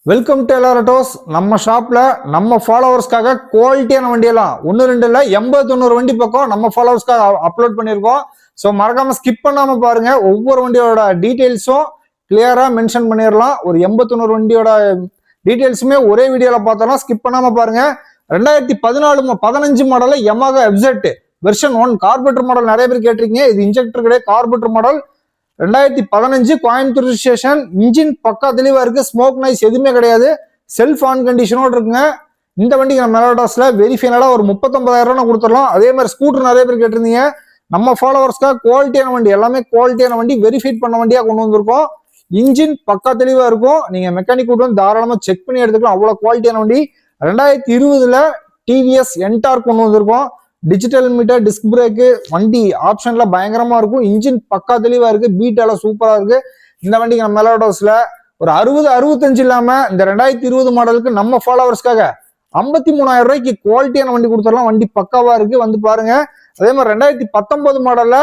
Welcome to LR autos. நம்ம ஷாப்ல நம்ம ஃபாலோவர்ஸ்க்காக குவாலிட்டியான வண்டியெல்லாம் 1-2 இல்ல 80-90 வண்டி பக்கம் நம்ம ஃபாலோவர்ஸ்க்காக அப்லோட் பண்ணியிருக்கோம். ஸோ மறக்காம ஸ்கிப் பண்ணாம பாருங்க. ஒவ்வொரு வண்டியோட டீட்டெயில்ஸும் கிளியரா மென்ஷன் பண்ணிடலாம். ஒரு 80-90 வண்டியோட டீட்டெயில்ஸுமே ஒரே வீடியோல பார்த்தோம்னா ஸ்கிப் பண்ணாம பாருங்க. 2014-15 மாடல Yamaha FZ version 1 carburettor model நிறைய பேர் கேட்டிருக்கீங்க. இது இன்ஜெக்டர் கிடையாது, carburettor model. 2015 Coimbatore registration. Engine பக்கா தெளிவா இருக்கு, ஸ்மோக் நாய்ஸ் எதுவுமே கிடையாது, செல்ஃப் ஆன் கண்டிஷனோட இருக்குங்க. இந்த வண்டிக்கு நம்ம மெலாடாஸ்ல வெரி ஃபைனலா ஒரு 39,000 கொடுத்துடலாம். அதே மாதிரி ஸ்கூட்டர் நிறைய பேர் கேட்டிருந்தீங்க. நம்ம ஃபாலோவர்ஸ்க்காக குவாலிட்டியான வண்டி, எல்லாமே குவாலிட்டியான வண்டி, வெரிஃபைட் பண்ண வண்டியா கொண்டு வந்திருக்கோம். இன்ஜின் பக்கா தெளிவா இருக்கும். நீங்க மெக்கானிக் கூட்டு வந்து தாராளமா செக் பண்ணி எடுத்துக்கலாம். அவ்வளவு குவாலிட்டியான வண்டி. 2020 டிவிஎஸ் என்டார் கொண்டு வந்திருக்கோம். டிஜிட்டல் மீட்டர், டிஸ்க் பிரேக்கு, வண்டி ஆப்ஷன்ல பயங்கரமா இருக்கும். இன்ஜின் பக்கா தெளிவா இருக்கு, பீட்டால சூப்பரா இருக்கு. இந்த வண்டிக்கு நம்ம மெலாடோஸ்ல ஒரு 60-65 இல்லாம இந்த 2020 மாடலுக்கு நம்ம ஃபாலோவர்ஸ்க்காக 53,000 ரூபாய்க்கு குவாலிட்டியான வண்டி கொடுத்துடலாம். வண்டி பக்காவா இருக்கு, வந்து பாருங்க. அதே மாதிரி 2019 மாடல்ல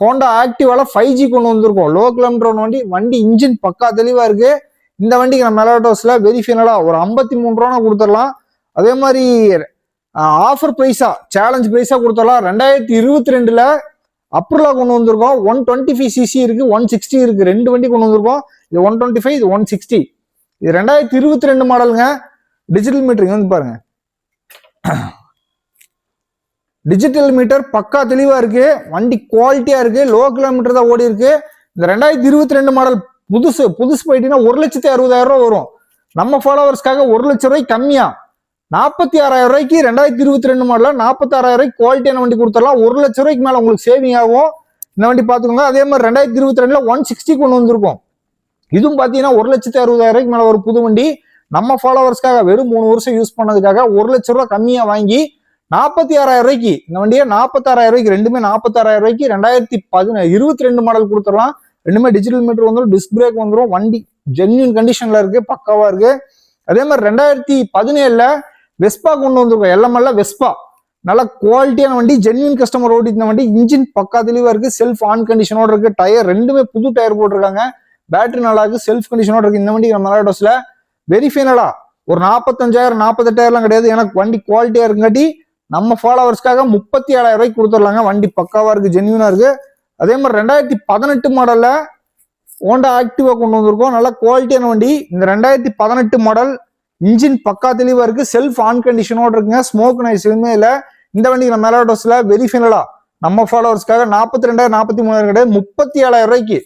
ஹோண்டா ஆக்டிவால 5G கொண்டு வந்திருக்கோம். லோ கிலோமீட்டர் வண்டி இன்ஜின் பக்கா தெளிவா இருக்கு. இந்த வண்டிக்கு நம்ம மெலாடோஸ்ல வெரி ஃபைனலா ஒரு 53 ரூபா கொடுத்துடலாம். அதே மாதிரி ஆஃபர் பிரைஸா, சேலஞ்ச் பிரைஸா கொடுத்துடலாம். 2022 அப்ரூவலா கொண்டு வந்திருக்கோம். 125cc இருக்கு, 160 இருக்கு, ரெண்டு வண்டி கொண்டு வந்திருக்கோம். இது 125, இது 160. இது 2022 மாடலுங்க. டிஜிட்டல் மீட்டர் வந்து பாருங்க. டிஜிட்டல் மீட்டர் பக்கா தெளிவா இருக்கு, வண்டி குவாலிட்டியா இருக்கு, லோ கிலோமீட்டர் தான் ஓடி இருக்கு. இந்த 2022 மாடல் புதுசு போயிட்டீங்கன்னா 1,60,000 ரூபாய் வரும். நம்ம ஃபாலோவர்ஸ்க்காக 1 லட்சம் ரூபாய் கம்மியா 46,000 ரூபாய்க்கு 2022 மாடல 46,000 ரூபாய்க்கு குவாலிட்டியான வண்டி கொடுத்துடலாம். 1 லட்சம் ரூபாய்க்கு மேல உங்களுக்கு சேவிங் ஆகும். இந்த வண்டி பாத்துக்கோங்க. அதே மாதிரி 2022 160 கொண்டு வந்திருக்கும். இதுவும் பாத்தீங்கன்னா 1,60,000 ரூபாய்க்கு மேல ஒரு புது வண்டி. நம்ம ஃபாலோவர்ஸ்க்காக வெறும் 3 வருஷம் யூஸ் பண்ணதுக்காக 1 லட்சம் ரூபாய் கம்மியா வாங்கி 46,000 ரூபாய்க்கு இந்த வண்டியை 46,000 ரூபாய்க்கு, ரெண்டுமே 46,000 ரூபாய்க்கு 2022 மாடல் கொடுத்துடலாம். ரெண்டுமே டிஜிட்டல் மீட்டர் வந்துடும், டிஸ்க் பிரேக் வந்துடும், வண்டி ஜென்யூன் கண்டிஷன்ல இருக்கு, பக்காவா இருக்கு. அதே மாதிரி 2017 வெஸ்பா கொண்டு வந்திருக்கோம். எல்எம்எல்ல வெஸ்பா நல்ல குவாலிட்டியான வண்டி, ஜென்யூன் கஸ்டமர் ஓடி இந்த வண்டி. இன்ஜின் பக்கா தெளிவா இருக்கு, செல்ஃப் ஆன் கண்டிஷனோட இருக்கு. டயர் ரெண்டுமே புது டயர் போட்டிருக்காங்க. பேட்டரி நல்லா இருக்கு, செல்ஃப் கண்டிஷனோட இருக்கு. இந்த வண்டி நம்ம மெலாடோஸ்ல வெரி ஃபைனலா ஒரு 45,000 48,000 கிடையாது. எனக்கு வண்டி குவாலிட்டியா இருக்குங்காட்டி நம்ம ஃபாலோவர்ஸ்க்காக 37,000 ரூபாய்க்கு கொடுத்துடலாங்க. வண்டி பக்காவா இருக்கு, ஜென்யூனா இருக்கு. அதே மாதிரி 2018 மாடல்ல ஹோண்டா ஆக்டிவா கொண்டு வந்திருக்கோம். நல்ல குவாலிட்டியான வண்டி. இந்த 2018 மாடல் இன்ஜின் பக்கா தெளிவா இருக்கு, செல்ஃப் ஆன் கண்டிஷனோட இருக்குங்க, ஸ்மோக் நாய்ஸ் எதுவுமே இல்ல. இந்த வண்டிக்கு நம்ம மெலாடோஸ்ல வெரி ஃபைனலா நம்ம ஃபாலோவர்ஸ்க்காக 42,000 43,000 கிடையாது, 37,000 ரூபாய்க்கு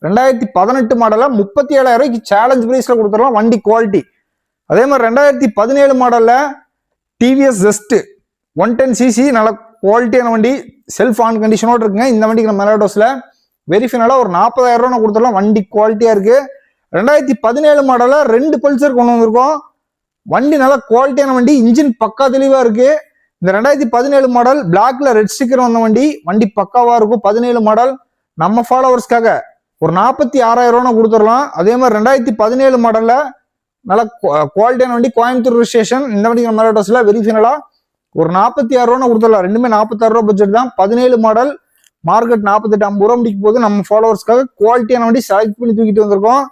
2018 மாடல 37,000 ரூபாய்க்கு சேலஞ்ச் பிரைஸ்ல கொடுத்துடலாம். வண்டி குவாலிட்டி. அதே மாதிரி 2017 மாடல்ல டிவிஎஸ் ஜெஸ்ட் 110cc நல்ல குவாலிட்டியான வண்டி, செல்ஃப் ஆன் கண்டிஷனோட இருக்குங்க. இந்த வண்டிக்கு நம்ம மெலாடோஸ்ல வெரி ஃபைனலா ஒரு 40,000 ரூபாய் கொடுத்துடலாம். வண்டி குவாலிட்டியா இருக்கு. 2017 மாடல 2 பல்சர் கொண்டு வந்திருக்கோம். வண்டி நல்ல குவாலிட்டியான வண்டி, இன்ஜின் பக்கா தெளிவா இருக்கு. இந்த 2017 மாடல் பிளாக்ல ரெட் ஸ்டிக்கர் வந்த வண்டி, வண்டி பக்காவா இருக்கும். 17 மாடல் நம்ம ஃபாலோவர்ஸ்க்காக ஒரு 46,000 ரூபாய் கொடுத்துடலாம். அதே மாதிரி 2017 மாடல்ல நல்ல குவாலிட்டியான வண்டி, கோயம்புத்தூர் ரிஜிஸ்ட்ரேஷன். இந்த வண்டி நம்ம மெலாடோஸ்ல வெரி ஃபைனலா ஒரு 46,000 ரூபாய் கொடுத்துடலாம். ரெண்டுமே 46,000 ரூபாய் பட்ஜெட் தான். 17 மாடல் மார்க்கெட் 48-50 ரூபாய் முடிக்க போது. நம்ம ஃபாலோவர்ஸ்க்காக குவாலிட்டியான வண்டி செலக்ட் பண்ணி தூக்கிட்டு வந்திருக்கோம்.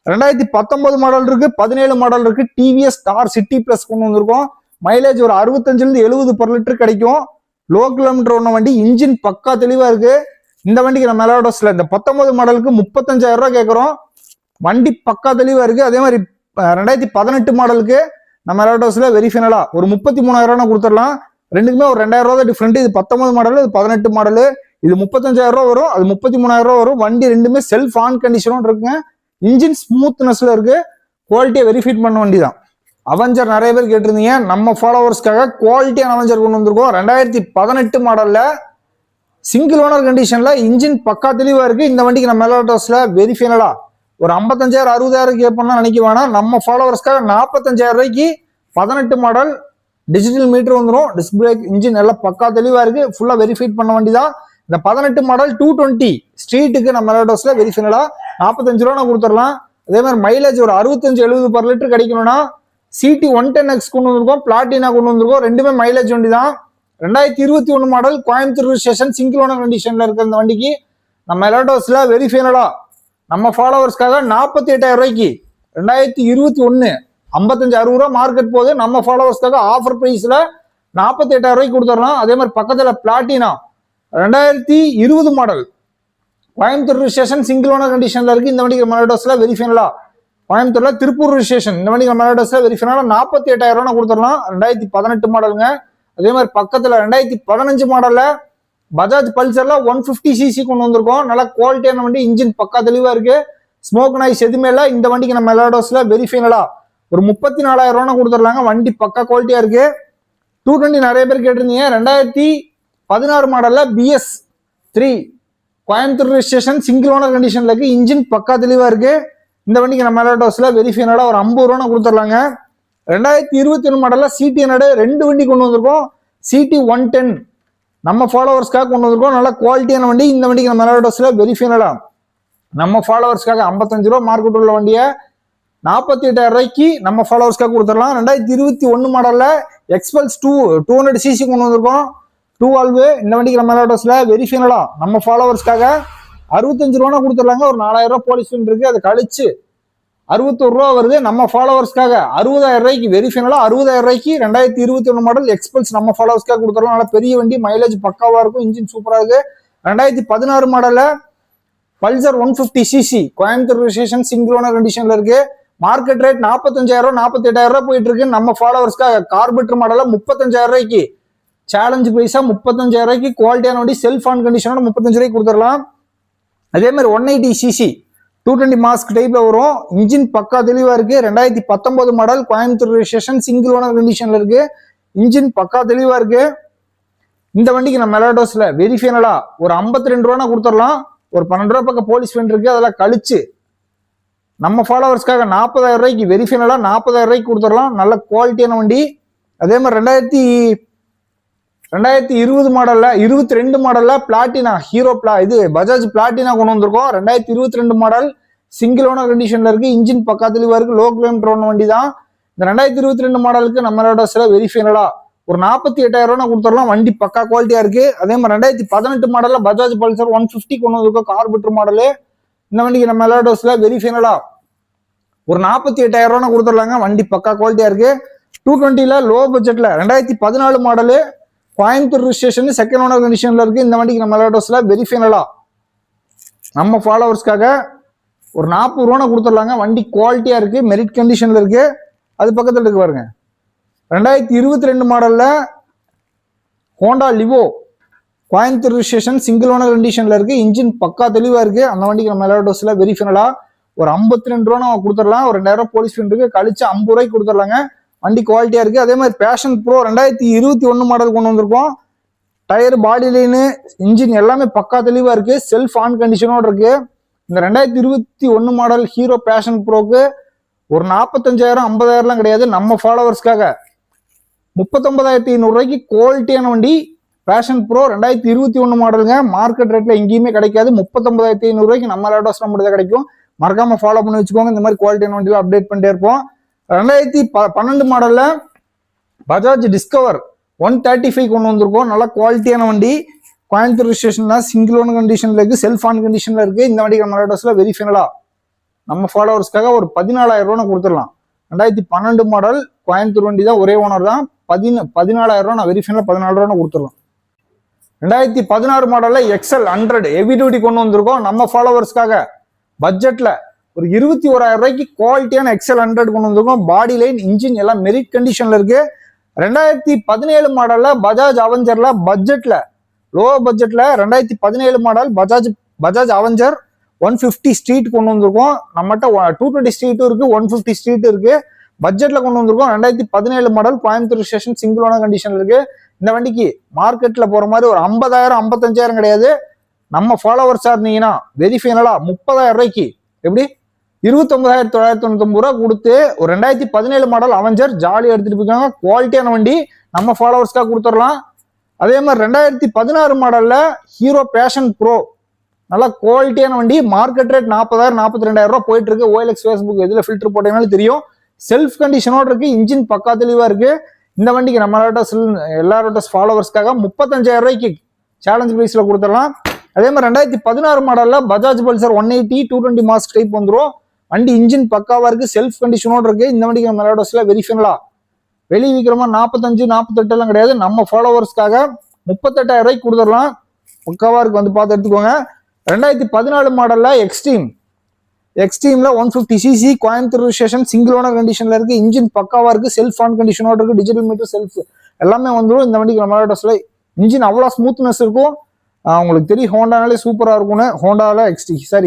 2019 மாடல் இருக்கு, 17 மாடல் இருக்கு. டிவிஎஸ் ஸ்டார் சிட்டி பிளஸ் கொண்டு வந்திருக்கோம். மைலேஜ் ஒரு 65-70 per லிட்டர் கிடைக்கும். லோ கிலோமீட்டர் ஒன்ன வண்டி, இன்ஜின் பக்கா தெளிவா இருக்கு. இந்த வண்டிக்கு நம்ம மெலாடோஸ்ல இந்த 19 மாடலுக்கு 35,000 ரூபாய் கேட்கறோம். வண்டி பக்கா தெளிவா இருக்கு. அதே மாதிரி 2018 மாடலுக்கு நம்ம மெலாடோஸ்ல வெரி ஃபைனலா ஒரு 33,000 ரூபாய் கொடுத்துடலாம். ரெண்டுக்குமே ஒரு 2,000 ரூபாய் டிஃபரெண்ட். இது 19 மாடல், இது 18 மாடல். இது 35,000 ரூபாய் வரும், அது 33,000 ரூபாய் வரும். வண்டி ரெண்டுமே செல்ஃப் ஆன் கண்டிஷனோட இருக்குங்க. இன்ஜின் ஸ்மூத்னஸ்ல இருக்கு, குவாலிட்டியை வெரிஃபைட் பண்ண வண்டி தான். அவெஞ்சர் நிறைய பேர் கேட்டிருந்தீங்க. நம்ம ஃபாலோவர்ஸ்க்காக குவாலிட்டியான அவெஞ்சர் கொண்டு வந்திருக்கோம். 2018 மாடல்ல சிங்கிள் ஓனர் கண்டிஷன்ல இன்ஜின் பக்கா தெளிவா இருக்கு. இந்த வண்டிக்கு நம்ம மெலாடோஸ்ல வெரி ஃபைனலா ஒரு 55,000 60,000 கேட்போம்னா நினைக்க வேணாம். நம்ம ஃபாலோவர்ஸ்க்காக 45,000 ரூபாய்க்கு 18 மாடல் டிஜிட்டல் மீட்டர் வந்துடும், டிஸ்க் பிரேக், இன்ஜின் எல்லாம் பக்கா தெளிவா இருக்கு, ஃபுல்லா வெரிஃபைட் பண்ண வண்டி தான். இந்த 18 மாடல் 220 ஸ்ட்ரீட்டுக்கு நம்ம மெலாடோஸ்ல வெரி ஃபைனலா 45 ரூபாய் கொடுத்துடலாம். அதே மாதிரி மைலேஜ் ஒரு 65-70 per லிட்டர் கிடைக்கணும்னா சிடி 110X கொண்டு வந்திருக்கோம், பிளாட்டினா கொண்டு வந்திருக்கோம். ரெண்டுமே மைலேஜ் வண்டி தான். 2021 model Coimbatore registration single owner கண்டிஷன்ல இருக்கிற இந்த வண்டிக்கு நம்ம மெலாடோஸ்ல வெரி ஃபைனலா நம்ம ஃபாலோவர்ஸ்க்காக 48,000 ரூபாய்க்கு 2021 55-60 ரூபா மார்க்கெட் போகுது. நம்ம ஃபாலோவர்ஸ்க்காக ஆஃபர் பிரைஸ்ல 48,000 ரூபாய்க்கு கொடுத்துடலாம். அதே மாதிரி பக்கத்துல Platina 2020 model Coimbatore registration single owner கண்டிஷன்ல இருக்கு. இந்த வண்டிக்கு மெலடோஸ்ல வெரி ஃபைனலா கோயம்புத்தூர்ல திருப்பூர் ரிஜிஸ்ட்ரேஷன் இந்த வண்டிக்கு மெலடோஸ்ல வெரி ஃபைனலா 48,000 ரூபாய் கொடுத்துடலாம். 2018 மாடலுங்க. அதே மாதிரி பக்கத்துல 2015 மாடல்ல பஜாஜ் பல்சர்ல 150cc கொண்டு வந்திருக்கோம். நல்ல குவாலிட்டியான வண்டி, இன்ஜின் பக்கா தெளிவா இருக்கு, ஸ்மோக் நாய்ஸ் எதுவுமே இல்லை. இந்த வண்டிக்கு நம்ம மெலடோஸ்ல வெரி ஃபைனலா ஒரு 34,000 ரூபாய் கொடுத்துடலாங்க. வண்டி பக்கா குவாலிட்டியா இருக்கு. 220 நிறைய பேர் கேட்டிருந்தீங்க. 2016 மாடல்ல BS3 Coimbatore registration single owner கண்டிஷன்ல இருக்கு, இன்ஜின் பக்கா தெளிவா இருக்கு. இந்த வண்டிக்கு நம்ம மெலடோஸ்ல வெரி ஃபைனலா ஒரு 50 ரூபாய் கொடுத்துடலாங்க. 2021 மாடல்ல CT 2 வண்டி கொண்டு வந்திருக்கோம். CT 110 நம்ம ஃபாலோவர்ஸ்க்காக கொண்டு வந்திருக்கோம். நல்ல குவாலிட்டியான வண்டி. இந்த வண்டிக்கு நம்ம மெலடோஸ்ல வெரி ஃபைனலா நம்ம ஃபாலோவர்ஸ்க்காக 55 ரூபாய் மார்க்கெட் உள்ள வண்டியை 48,000 ரூபாய்க்கு நம்ம ஃபாலோவர்ஸ்க்காக கொடுத்துடலாம். 2021 மாடல்ல எக்ஸ்பல்ஸ் 200cc கொண்டு வந்திருக்கோம். 2 வால்வு. இந்த வண்டிக்கு நம்ம மெலடோஸ்ல வெரி ஃபைனலா நம்ம ஃபாலோவர்ஸ்க்காக 65 ரூபாய் கொடுத்துடலாங்க. ஒரு 4,000 ரூபாய் போலீஸ் ஃபைன் இருக்கு, அதை கழிச்சு 61 ரூபா வருது. நம்ம ஃபாலோவர்ஸ்க்காக 60,000 ரூபாய்க்கு வெரி ஃபைனலா 60,000 ரூபாய்க்கு 2021 மாடல் எக்ஸ்பல்ஸ் நம்ம ஃபாலோவர்ஸ்க்காக கொடுத்துடலாம். நல்ல பெரிய வண்டி, மைலேஜ் பக்காவா இருக்கும், இன்ஜின் சூப்பரா இருக்கு. 2016 மாடல்ல Pulsar 150cc Coimbatore registration single owner கண்டிஷன்ல இருக்கு. மார்க்கெட் ரேட் 45,000 48,000 ரூபாய் போயிட்டு இருக்கு. நம்ம ஃபாலோவர்ஸ்க்காக கார்பெட்டர் மாடல்ல 35,000 ரூபாய்க்கு சேலஞ்ச் பிரைஸா 35,000 ரூபாய்க்கு குவாலிட்டியான வண்டி செல்ஃப் ஆன் கண்டிஷனோட 35 ரூபாய்க்கு கொடுத்துடலாம். அதே மாதிரி 180cc 220 மாஸ்க் டைப்ல வரும், இன்ஜின் பக்கா தெளிவா இருக்கு. 2019 model Coimbatore registration single owner கண்டிஷன்ல இருக்கு, இன்ஜின் பக்கா தெளிவா இருக்கு. இந்த வண்டிக்கு நம்ம மெலடோஸ்ல வெரி ஃபைனலா ஒரு 52 ரூபாய் கொடுத்துடலாம். ஒரு 12 ரூபாய் பக்கம் போலீஸ் ஃபைன் இருக்கு, அதெல்லாம் கழிச்சு நம்ம ஃபாலோவர்ஸ்க்காக 40,000 ரூபாய்க்கு வெரி ஃபைனலா 40,000 ரூபாய்க்கு கொடுத்துடலாம். நல்ல குவாலிட்டியான வண்டி. அதே மாதிரி 2020 மாடல்ல 22 மாடல்ல பிளாட்டினா ஹீரோ இது பஜாஜ் பிளாட்டினா கொண்டு வந்திருக்கோம். 2022 மாடல் சிங்கிள் ஓனர் கண்டிஷன்ல இருக்கு, இன்ஜின் பக்கா தெளிவா இருக்கு, லோ கிலோமீட்டர் ஓன வண்டி தான். இந்த 2022 மாடலுக்கு நம்ம மெலடோஸ்ல வெரி ஃபைனலா ஒரு 48,000 ரூபாய் கொடுத்துடலாம். வண்டி பக்கா குவாலிட்டியா இருக்கு. அதே மாதிரி 2018 மாடல்ல பஜாஜ் பல்சர் 150 கொண்டு வந்திருக்கோம், கார்பெட்டர் மாடலு. இந்த வண்டிக்கு நம்ம மெலடோஸ்ல வெரி ஃபைனலா ஒரு 48,000 ரூபாய் கொடுத்துடலாங்க. வண்டி பக்கா குவாலிட்டியா இருக்கு. 220ல லோ பட்ஜெட்ல 2014 model Coimbatore registration second owner கண்டிஷன்ல இருக்கு. இந்த வண்டிக்கு நம்ம மெலடோஸ்ல வெரி ஃபைனலா நம்ம ஃபாலோவர்ஸ்க்காக ஒரு 40 ரூபாய் கொடுத்துடலாங்க. வண்டி குவாலிட்டியா இருக்கு, மெரிட் கண்டிஷன்ல இருக்கு. அது பக்கத்துல இருக்கு பாருங்க. 2022 மாடல்ல Honda Livo Coimbatore registration single owner கண்டிஷன்ல இருக்கு, இன்ஜின் பக்கா தெளிவா இருக்கு. அந்த வண்டிக்கு நம்ம மெலடோஸ்ல வெரி ஃபைனலா ஒரு 52 ரூபாய் நம்ம கொடுத்துடலாம். ஒரு 2,000 போலீஸ் ஃபைன் இருக்கு, கழிச்சு 50 ரூபாய்க்கு கொடுத்துடலாங்க. வண்டி குவாலிட்டியா இருக்கு. அதே மாதிரி பேஷன் ப்ரோ 2021 மாடல் கொண்டு வந்திருக்கோம். டயர், பாடி லைனு, இன்ஜின் எல்லாமே பக்கா தெளிவா இருக்கு, செல்ஃப் ஆன் கண்டிஷனோட இருக்கு. இந்த 2021 மாடல் ஹீரோ பேஷன் ப்ரோக்கு ஒரு 45,000 50,000 கிடையாது. நம்ம ஃபாலோவர்ஸ்க்காக 39,500 ரூபாய்க்கு குவாலிட்டியான வண்டி பேஷன் ப்ரோ 2021 மாடலுங்க. மார்க்கெட் ரேட்ல எங்கேயுமே கிடைக்காது. 39,500 ரூபாய்க்கு நம்ம லேட்டஸ்ட் நம்மளுக்கு தான் கிடைக்கும். மறக்காம ஃபாலோ பண்ணி வச்சுக்கோங்க. இந்த மாதிரி குவாலிட்டியான வண்டியில அப்டேட் பண்ணிட்டே இருப்போம். 2012 மாடல்ல பஜாஜ் டிஸ்கவர் 135 கொண்டு வந்திருக்கோம். நல்ல குவாலிட்டியான வண்டி, கோயம்புத்தூர் ரிஜிஸ்ட்ரேஷன்ல சிங்கிள் ஓன் கண்டிஷன்ல இருக்கு, செல்ஃப் ஆன் கண்டிஷன்ல இருக்கு. இந்த வண்டிக்கு நம்ம லேட்டஸ்ட்ல வெரி ஃபைனலா நம்ம ஃபாலோவர்ஸ்க்காக ஒரு 14,000 ரூபாய் கொடுத்துடலாம். 2012 மாடல் கோயம்புத்தூர் வண்டி தான், ஒரே ஓனர் தான். 14,000 ரூபாய் நான் வெரி ஃபைனலா 14 ரூபாய் கொடுத்துடலாம். 2016 மாடல்ல எக்ஸல் 100 ஹெவி டியூட்டி கொண்டு வந்திருக்கோம். நம்ம ஃபாலோவர்ஸ்க்காக பட்ஜெட்ல ஒரு 21,000 ரூபாய்க்கு குவாலிட்டியான எக்ஸல் 100 கொண்டு வந்திருக்கோம். பாடி லைன், இன்ஜின் எல்லாம் மெரிட் கண்டிஷன்ல இருக்கு. 2017 மாடல்ல பஜாஜ் அவெஞ்சர்ல பட்ஜெட்ல லோ பட்ஜெட்ல 2017 மாடல் பஜாஜ் அவெஞ்சர் 150 ஸ்ட்ரீட் கொண்டு வந்திருக்கோம். நம்மகிட்ட 220 ஸ்ட்ரீட்டும் இருக்கு, 150 ஸ்ட்ரீட் இருக்கு. பட்ஜெட்ல கொண்டு வந்திருக்கோம். 2017 model Coimbatore station single owner கண்டிஷன்ல இருக்கு. இந்த வண்டிக்கு மார்க்கெட்ல போற மாதிரி ஒரு 50,000 55,000 கிடையாது. நம்ம ஃபாலோவர்ஸா இருந்தீங்கன்னா வெரி ஃபைனலா 30,000 ரூபாய்க்கு எப்படி 29,999 ரூபாய் கொடுத்து ஒரு 2017 மாடல் அவெஞ்சர் ஜாலியா எடுத்துட்டு போயிருக்காங்க. குவாலிட்டியான வண்டி நம்ம ஃபாலோவர்ஸ்க்காக கொடுத்துடலாம். அதே மாதிரி 2016 மாடல்ல ஹீரோ பேஷன் ப்ரோ நல்லா குவாலிட்டியான வண்டி. மார்க்கெட் ரேட் 40,000 42,000 ரூபாய் போயிட்டு இருக்கு. OLX Facebook இதுல ஃபில்டர் போட்டீங்கன்னாலும் தெரியும். செல்ஃப் கண்டிஷனோட இருக்கு, இன்ஜின் பக்கா தெளிவா இருக்கு. இந்த வண்டிக்கு நம்ம எல்லாரோட ஃபாலோவர்ஸ்க்காக 35,000 ரூபாய்க்கு சேலஞ்ச் பிரைஸ்ல கொடுத்துடலாம். அதே மாதிரி 2016 மாடல்ல பஜாஜ் பல்சர் 180 220 மாஸ்க் டைப் வந்துடும். வண்டி இன்ஜின் பக்காவா இருக்கு, செல்ஃப் கண்டிஷனோட இருக்கு. இந்த வண்டிக்கு நம்ம மெலாடோஸ்ல வெரி ஃபைனலா வெளி விற்கிறோமா 45 48 எல்லாம் கிடையாது, நம்ம ஃபாலோவர்ஸ்க்காக 38,000 ரூபாய்க்கு கொடுத்துடலாம். பக்காவா இருக்கு, வந்து பார்த்து எடுத்துக்கோங்க. 2014 மாடல்ல எக்ஸ்ட்ரீம்ல 150cc Coimbatore station single owner கண்டிஷன்ல இருக்கு. இன்ஜின் பக்காவா இருக்கு, செல்ஃப் ஆன் கண்டிஷனோட இருக்கு, டிஜிட்டல் மீட்டர் செல்ஃப் எல்லாமே வந்துடும். இந்த வண்டிக்கு நம்ம மெலாடோஸ்ல இன்ஜின் அவ்வளோ ஸ்மூத்னஸ் இருக்கும். உங்களுக்கு தெரியும் ஹோண்டானாலே சூப்பரா இருக்கும்னு.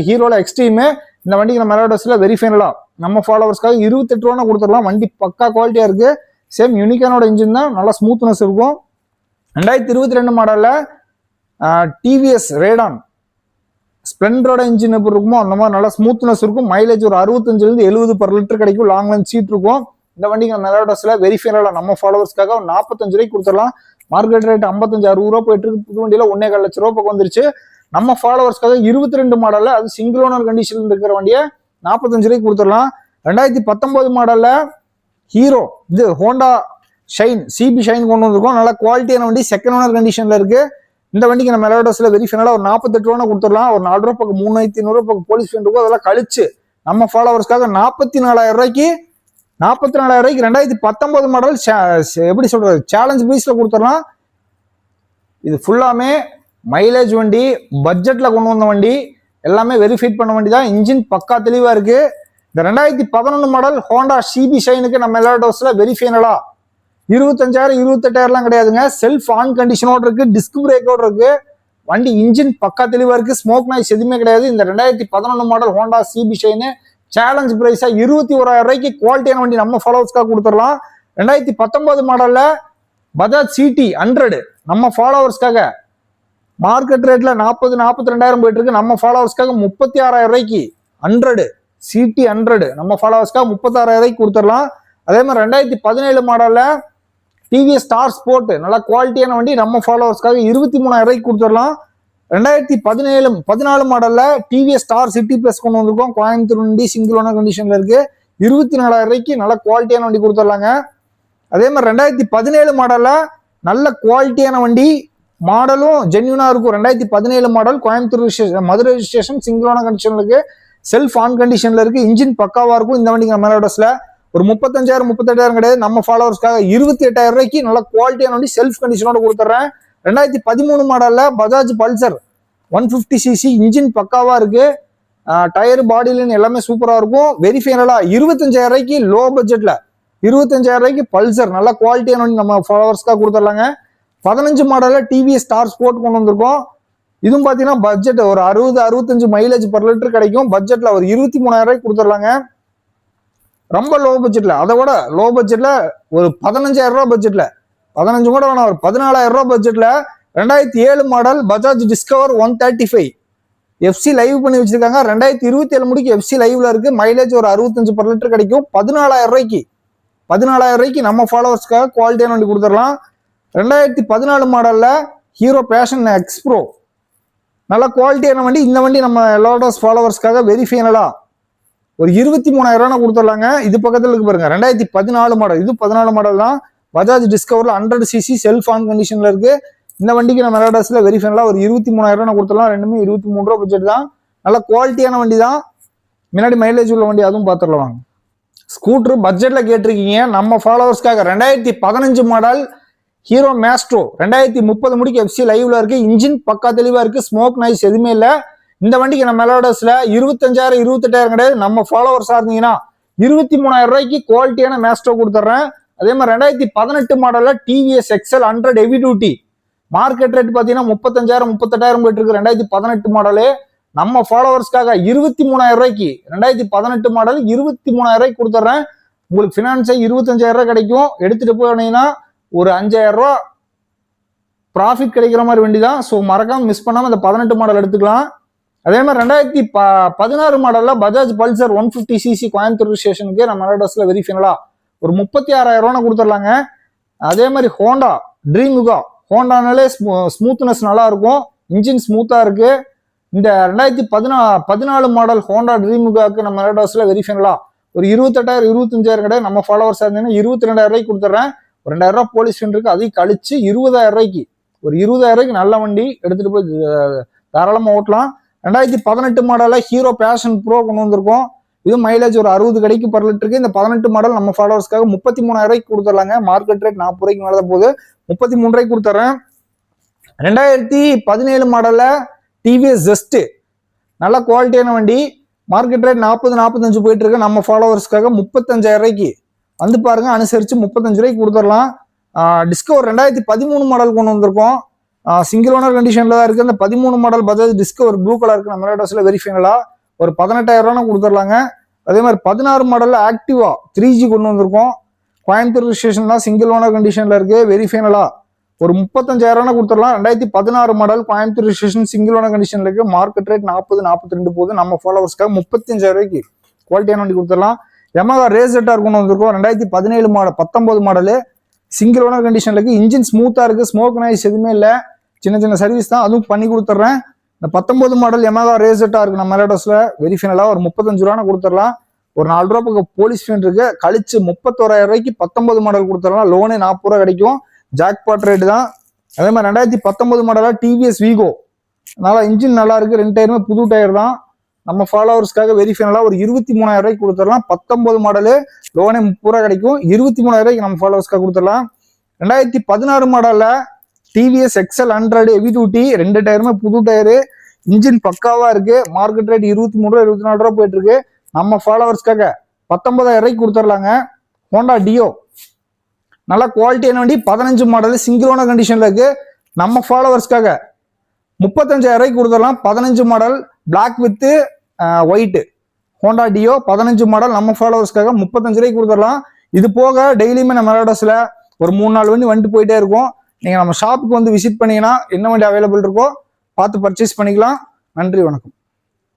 ஹீரோல எக்ஸ்ட்ரீமே இந்த வண்டிக்கு நம்ம மெலாடோஸ்ல வெரி ஃபைனலா நம்ம ஃபாலோவர்ஸ்க்காக 28 ரூபா கொடுத்துடலாம். வண்டி பக்கா குவாலிட்டியா இருக்கு, சேம் யூனிக்கானோட இன்ஜின் தான், நல்லா ஸ்மூத்னஸ் இருக்கும். 2022 மாடல்ல டிவிஎஸ் ரேடான் ஸ்பிளெண்டரோட இன்ஜின் எப்படி இருக்குமோ அந்த மாதிரி நல்லா ஸ்மூத்னஸ் இருக்கும். மைலேஜ் ஒரு 65-70 per லிட்டர் கிடைக்கும். லாங் லைன் சீட் இருக்கும். இந்த வண்டிக்கு மெலாடோஸ்ல வெரி ஃபைனலா நம்ம ஃபாலோவர்ஸ்க்காக 45 ரூபாய்க்கு கொடுத்துடலாம். மார்க்கெட் ரேட் 55-60 ரூபா போயிட்டு இருக்கு. புது வண்டியில 1.25 லட்சம் ரூபா பக்கம் வந்துருச்சு. நம்ம ஃபாலோவர்ஸ்க்காக 22 மாடல்ல அது சிங்கிள் ஓனர் கண்டிஷன்ல இருக்கிற வண்டியை 45 ரூபாய்க்கு கொடுத்துடலாம். 2019 மாடல்ல ஹீரோ இது ஹோண்டா ஷைன் சிபி ஷைன் கொண்டு வந்திருக்கோம். நல்லா குவாலிட்டியான வண்டி, செகண்ட் ஓனர் கண்டிஷன்ல இருக்கு. இந்த வண்டிக்கு நம்ம மெலாடோஸ்ல வெரி ஃபைனலா ஒரு 48 ரூபா கொடுத்துடலாம். ஒரு 4 ரூபா பக்கம் 3500 பக்கம் போலீஸ் ஃபைன் இருக்கும். அதெல்லாம் கழிச்சு நம்ம ஃபாலோவர்ஸ்க்காக 44,000 ரூபாய்க்கு 2019 மாடல் எப்படி சொல்றது சேலஞ்ச் பீஸ்ல கொடுத்துடலாம். இது ஃபுல்லாமே மைலேஜ் வண்டி, பட்ஜெட்ல கொண்டு வந்த வண்டி, எல்லாமே வெரிஃபைட் பண்ண வண்டி தான். இன்ஜின் பக்கா தெளிவா இருக்கு. இந்த 2011 மாடல் ஹோண்டா சிபி ஷைனுக்கு நம்ம மெலாடோஸ்ல வெரி ஃபைனலா 25,000 28,000 கிடையாதுங்க. செல்ஃப் ஆன் கண்டிஷனோட இருக்கு, டிஸ்க் பிரேக்கோட இருக்கு. வண்டி இன்ஜின் பக்கா தெளிவா இருக்கு, ஸ்மோக் நாய்ஸ் எதுவுமே கிடையாது. இந்த 2011 model Honda CB shine challenge பிரைஸா 21,000 ரூபாய்க்கு குவாலிட்டியான வண்டி நம்ம ஃபாலோவர்ஸ்க்காக கொடுத்துடலாம். 2019 மாடல்ல பஜாஜ் சிடி 100 நம்ம ஃபாலோவர்ஸ்க்காக மார்க்கெட் ரேட்ல 40-42,000 போயிட்டு இருக்கு. நம்ம ஃபாலோவர்ஸ்க்காக 36,000 ரூபாய்க்கு 100 சிடி 100 நம்ம ஃபாலோவர்ஸ்க்காக 36,000 ரூபாய்க்கு கொடுத்துடலாம். அதே மாதிரி 2017 மாடல்ல டிவிஎஸ் ஸ்டார் ஸ்போர்ட் நல்ல குவாலிட்டியான வண்டி நம்ம ஃபாலோவர்ஸ்க்காக 23,000 ரூபாய்க்கு கொடுத்துடலாம். 2014 மாடல்ல டிவிஎஸ் ஸ்டார் சிட்டி பிளஸ் கொண்டு வந்திருக்கோம். கோயம்புத்தூர் வண்டி சிங்கிள் ஓனர் கண்டிஷன்ல இருக்கு. 24,000 ரூபாய்க்கு நல்ல குவாலிட்டியான வண்டி கொடுத்துடலாங்க. அதே மாதிரி 2017 மாடல்ல நல்ல குவாலிட்டியான வண்டி, மாடலும் ஜென்யூனா இருக்கும். 2017 model Coimbatore Madurai station single owner கண்டிஷன்ல இருக்கு, செல்ஃப் ஆன் கண்டிஷன்ல இருக்கு, இன்ஜின் பக்காவா இருக்கும். இந்த வண்டிக்கு மெலாடோஸ்ல ஒரு 35,000 38,000 கிடையாது, நம்ம ஃபாலோவர்ஸ்க்காக 28,000 ரூபாய்க்கு நல்ல குவாலிட்டியான வண்டி செல்ஃப் கண்டிஷனோட கொடுத்துட்றேன். 2013 மாடல்ல பஜாஜ் பல்சர் 150cc இன்ஜின் பக்காவா இருக்கு, டயர் பாடி லைன் எல்லாமே சூப்பரா இருக்கும். வெரி ஃபைனலா 25,000 ரூபாய்க்கு லோ பட்ஜெட்ல 25,000 ரூபாய்க்கு பல்சர் நல்ல குவாலிட்டியான வண்டி நம்ம ஃபாலோவர்ஸ்க்காக கொடுத்துடலாங்க. 15 மாடல்ல டிவிஎஸ் ஸ்டார் ஸ்போர்ட் கொண்டு வந்திருக்கோம். இதுவும் பாத்தீங்கன்னா பட்ஜெட் ஒரு 60-65 மைலேஜ் per லிட்டர் கிடைக்கும். பட்ஜெட்ல ஒரு 23,000 ரூபாய்க்கு கொடுத்துடலாங்க. ரொம்ப லோ பட்ஜெட்ல, அதை விட லோ பட்ஜெட்ல ஒரு 15,000 ரூபாய் பட்ஜெட்ல, 15 கூட வேணாம், ஒரு 14,000 ரூபாய் பட்ஜெட்ல 2007 model Bajaj discover 135 FC live பண்ணி வச்சிருக்காங்க. 2027 முடிக்கு எஃப்சி லைவ்ல இருக்கு. மைலேஜ் ஒரு 65 per லிட்டர் கிடைக்கும். 14,000 ரூபாய்க்கு நம்ம ஃபாலோவர்ஸ்க்காக குவாலிட்டியான வண்டி கொடுத்துடலாம். 2014 மாடல்ல ஹீரோ பேஷன் எக்ஸ்ப்ரோ நல்ல குவாலிட்டியான வண்டி. இந்த வண்டி நம்ம மெலாடோஸ் ஃபாலோவர்ஸ்க்காக வெரி ஃபைனலா ஒரு 23,000 ரூபாய் கொடுத்துடலாங்க. இது பக்கத்துல இருக்கு பாருங்க 2014 மாடல், இது 14 மாடல் தான். பஜாஜ் டிஸ்கவர்ல 100cc செல்ஃப் ஆன் கண்டிஷன்ல இருக்கு. இந்த வண்டிக்கு நம்ம மெலாடோஸ்ல வெரி ஃபைனலா ஒரு 23,000 ரூபாய் கொடுத்துடலாம். ரெண்டுமே 23 ரூபா பட்ஜெட் தான். நல்ல குவாலிட்டியான வண்டி தான். முன்னாடி மைலேஜ் உள்ள வண்டி, அதுவும் பார்த்துடலாம் வாங்க. ஸ்கூட்டர் பட்ஜெட்ல கேட்டிருக்கீங்க, நம்ம ஃபாலோவர்ஸ்க்காக 2015 மாடல் ஹீரோ மேஸ்ட்ரோ 2030 முடிக்கு எஃப்சி லைவ்ல இருக்கு. இன்ஜின் பக்கா தெளிவா இருக்கு, ஸ்மோக் நாய்ஸ் எதுவுமே இல்ல. இந்த வண்டிக்கு நம்ம மெலாடோஸ்ல 25,000 28,000 கிடையாது, நம்ம ஃபாலோவர்ஸா இருந்தீங்கன்னா 23,000 ரூபாய்க்கு குவாலிட்டியான மேஸ்ட்ரோ கொடுத்துட்றேன். அதே மாதிரி 2018 மாடல்ல TVS XL 100 heavy duty market rate பாத்தீங்கன்னா 35,000 38,000 போயிட்டு இருக்கு. 2018 மாடலு நம்ம ஃபாலோவர்ஸ்க்காக 23,000 ரூபாய்க்கு 2018 மாடல் 23,000 ரூபாய்க்கு கொடுத்துட்றேன். உங்களுக்கு பினான்ஸை 25,000 ரூபாய் கிடைக்கும். எடுத்துட்டு போனீங்கன்னா ஒரு 5,000 ரூபாய் ப்ராஃபிட் கிடைக்கிற மாதிரி வண்டி தான். ஸோ மறக்காம மிஸ் பண்ணாம இந்த 18 மாடல் எடுத்துக்கலாம். அதே மாதிரி 2016 மாடல்ல பஜாஜ் பல்சர் 150cc கோயம்புத்தூர் ஸ்டேஷனுக்கு நம்ம மெலாடோஸ்ல வெரி ஃபைனலா ஒரு 36,000 ரூபாய் கொடுத்துடலாங்க. அதே மாதிரி ஹோண்டா ட்ரீம் யுகா, ஹோண்டானாலே ஸ்மூத்னஸ் நல்லா இருக்கும், இன்ஜின் ஸ்மூத்தா இருக்கு. இந்த 2014 மாடல் ஹோண்டா ட்ரீம் யுகாக்கு நம்ம மெலாடோஸ்ல வெரி ஃபைனலா ஒரு 28,000 25,000 கிடையாது, நம்ம ஃபாலோவர்ஸ் இருந்தீங்கன்னா 22,000 ரூபாய்க்கு கொடுத்துட்றேன். ஒரு 2,000 ரூபாய் போலீஸ் ஃபைன் இருக்கு, அதையும் கழிச்சு 20,000 ரூபாய்க்கு ஒரு 20,000 ரூபாய்க்கு நல்ல வண்டி எடுத்துட்டு போய் தாராளமா ஓட்டலாம். 2018 மாடல்ல ஹீரோ பேஷன் ப்ரோ கொண்டு வந்திருக்கோம். இது மைலேஜ் ஒரு 60 கிடைக்கு per லிட்டருக்கு. இந்த 18 மாடல் நம்ம ஃபாலோவர்ஸ்க்காக 33,000 ரூபாய்க்கு கொடுத்துடலாங்க. மார்க்கெட் ரேட் 40 ரூபாய்க்கு மேலே போகுது. 33 ரூபாய்க்கு கொடுத்துறேன். 2017 மாடல்ல டிவிஎஸ் ஜெஸ்ட் நல்ல குவாலிட்டியான வண்டி. மார்க்கெட் ரேட் 40-45 போயிட்டு இருக்கு. நம்ம ஃபாலோவர்ஸ்க்காக 35,000 ரூபாய்க்கு வந்து பாருங்க, அனுசரிச்சு 35 ரூபாய்க்கு கொடுத்துடலாம். டிஸ்கவர் 2013 மாடல் கொண்டு வந்திருக்கோம். சிங்கிள் ஓனர் கண்டிஷன்ல தான் இருக்கு. அந்த 13 model Bajaj discover blue colour இருக்கு. நம்ம டோஸ்ல வெரி ஃபைனலா ஒரு 18,000 ரூபா கொடுத்துடலாங்க. அதே மாதிரி 16 மாடல்ல ஆக்டிவா 3G கொண்டு வந்திருக்கோம். கோயம்புத்தூர் ஸ்டேஷன் தான், சிங்கிள் ஓனர் கண்டிஷன்ல இருக்கு. வெரி ஃபைனலா ஒரு 35,000 ரூபா கொடுத்துடலாம். 2016 model Coimbatore station single owner கண்டிஷன்ல இருக்கு. மார்க்கெட் ரேட் 40-42 போகுது. நம்ம ஃபாலோவர்ஸ்க்காக 35,000 ரூபாய்க்கு குவாலிட்டியான வண்டி கொடுத்துடலாம். யமஹா ரேசர் கொண்டு வந்திருக்கோம். 2017 மாடல் 19 மாடலு சிங்கிள் ஓனர் கண்டிஷன்ல இருக்கு. இன்ஜின் ஸ்மூத்தா இருக்கு. ஸ்மோக் நாய்ஸ் எதுவுமே இல்லை. சின்ன சின்ன சர்வீஸ் தான், அதுவும் பண்ணி கொடுத்துட்றேன். இந்த 19 மாடல் யமஹா ரேசட்டா இருக்கு நம்ம மெலடோஸ்ல. வெரி ஃபைனலா ஒரு 35 ரூபா கொடுத்துடலாம். ஒரு 4 ரூபா பக்கம் போலீஸ் ஃபைன் இருக்கு. கழிச்சு 31,000 ரூபாய்க்கு 19 மாடல் கொடுத்துடலாம். லோனே 40 ரூபா கிடைக்கும். ஜாக்பாட் ரேட் தான். அதே மாதிரி 2019 மாடலா டிவிஎஸ் வீகோ நல்லா இன்ஜின் நல்லா இருக்கு. 2 டயருமே புது டயர் தான். நம்ம ஃபாலோவர்ஸ்க்காக வெரி ஃபைனலா ஒரு 23,000 ரூபாய்க்கு கொடுத்துடலாம். 19 மாடலு லோனே 30 ரூபா கிடைக்கும். 23,000 ரூபாய்க்கு நம்ம ஃபாலோவர்ஸ்க்காக கொடுத்துடலாம். 2016 மாடல்ல டிவிஎஸ் எக்ஸல் 100 ஹெவி டியூட்டி 2 டயருமே புது டயரு. இன்ஜின் பக்காவா இருக்கு. மார்க்கெட் ரேட் 23 ரூபா 24 ரூபா போயிட்டு இருக்கு. நம்ம ஃபாலோவர்ஸ்க்காக 19,000 ரூபாய்க்கு கொடுத்துடலாங்க. ஹோண்டா டியோ நல்ல குவாலிட்டியான வண்டி. 15 மாடல் சிங்கிள் ஓனர் கண்டிஷன்ல இருக்கு. நம்ம ஃபாலோவர்ஸ்க்காக 35,000 ரூபாய்க்கு கொடுத்துடலாம். 15 model black with white Honda Dio 15 model நம்ம ஃபாலோவர்ஸ்க்காக 35 ரூபாய்க்கு கொடுத்துடலாம். இது போக டெய்லியுமே நம்ம மெலடோஸ்ல ஒரு 3-4 வண்டி வந்துட்டு போயிட்டே இருக்கும். நீங்க நம்ம ஷாப்புக்கு வந்து விசிட் பண்ணீங்கன்னா என்ன வண்டி அவைலபிள் இருக்கோ பார்த்து பர்ச்சேஸ் பண்ணிக்கலாம். நன்றி, வணக்கம்.